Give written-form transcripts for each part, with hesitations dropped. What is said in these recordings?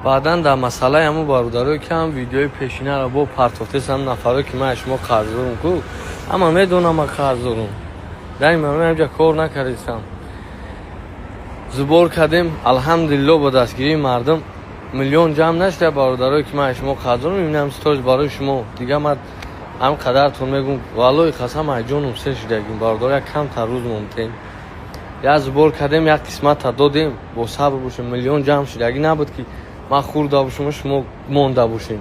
بعداً در مسئله همون بارودارو که هم ویدیوی پیشینه رو با پرتوتس هم نفره که من شما قرض دارم کو اما میدونم من قرض دارم در این مورد همجا کار نکردم زبور کردیم الحمدلله با دستگیری مردم میلیون جمع نشده بارودارو که من شما قرض دارم میبینم ستاج برای شما دیگه من هم قدرتون میگم والله قسم ایجونم سه شدگیم بارودارو یک کم تا روز ممتن یا زبور کردیم یک قسمت تا دادیم با صبر باشیم میلیون جمع شدگی نبود که ما خورده باشیم شما مونده باشین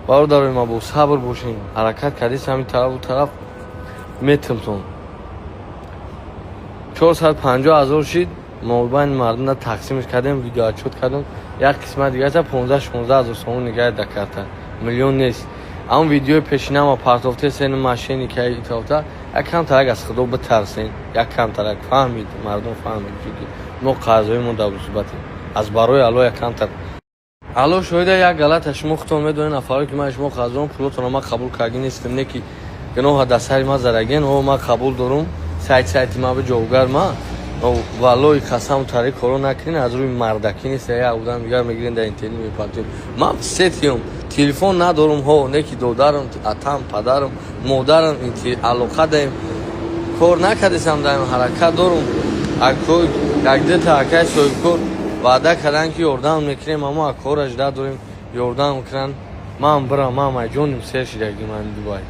بارودارو ما با صبر باشین حرکت کردید همین طرف و طرف میتمتون 450,000 شد ما بین مردم تقسیمش کردیم ویدیو اتشوت کردم یک قسمت دیگه تا 15-16,000 سوم نگه دکرده میلیون نیست اون ویدیو پیشینه ما پرتافته سین ماشینی که ایتافته یک کم ترک از خدا بترسین یک کم ترک فهمید مردم فهمید که ما قضایی ما در بسیبتیم از برای الله یک کم ترک الو شویده یک غلط شما خودتون میدونین نفره که من شما قضاوم پولتون ما قبول کردی نیستم نه که گناه دسری ما زرگین او ما قبول دارم سایت ما به جوگر ما والله قسم طریق کارو نکنین از روی مردکی نیست یا آدم دیگر میگیرین در اینترنت میپاتیم من ستیم تلفن ندارم ها نه که دادرم اتم پدرم مادرم این علاقه دارم کار نکردم دارم حرکت دارم اکو یک تا اکای سوی کار وعده کردن که یاردم میکنیم اما کار اجدا داریم یاردم میکنن من برم من جونم سر شدگی من دوباره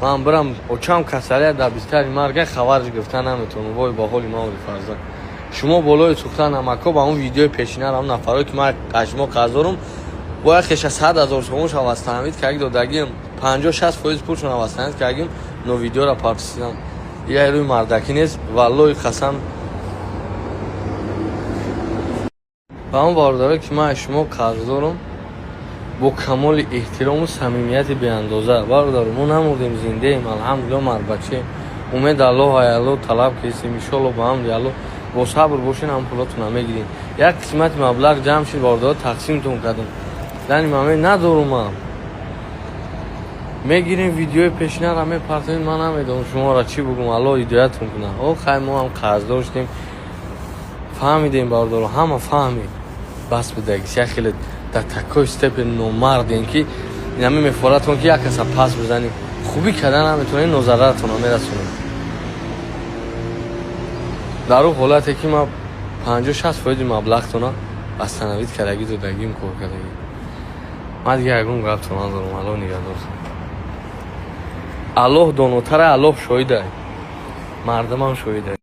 من برم اوچام کساله در بیشتر مرگ خبرش گرفتن نمیتونم وای با حال ما و فرزند شما بالای سوختن نمکا با اون ویدیو پیشینه رو نفره که من قشما قزارم با خش 100,000 سومش واسطنوید که اگه دادگیم 50-60% پولشون واسطنوید که اگه نو ویدیو را پارتیسیدم یه روی مردکی نیست والله قسم با اون بارداره که من شما قرض دارم با کمال احترام و صمیمیت بی اندازه بارداره ما نمردیم زنده ایم الحمدلله مربچه امید الله های الله طلب کسیم ان شاء الله با هم الله با صبر باشین هم پولاتون هم میگیرین یک قسمت مبلغ جمع شد بارداره تقسیمتون کردم یعنی من ندارم من میگیرین ویدیو پیشینه را میپرتین من نمیدونم شما را چی بگم الله هدایتتون کنه او خیر ما هم قرض داشتیم فهمیدیم بارداره همه فهمید بس بدگی خیلی در تکای استپ نومرد این که این همه میفارتون که یک کسا پس بزنیم خوبی کردن هم میتونین نوزرتون هم میرسونیم در اون حالتی که ما 50-60% مبلغتون ها از تنوید کردگی دادگیم کار کردگی من دیگه اگرون گفتون هم دارم الله نگه دارم الله دانوتر الله شایده مردم هم شایده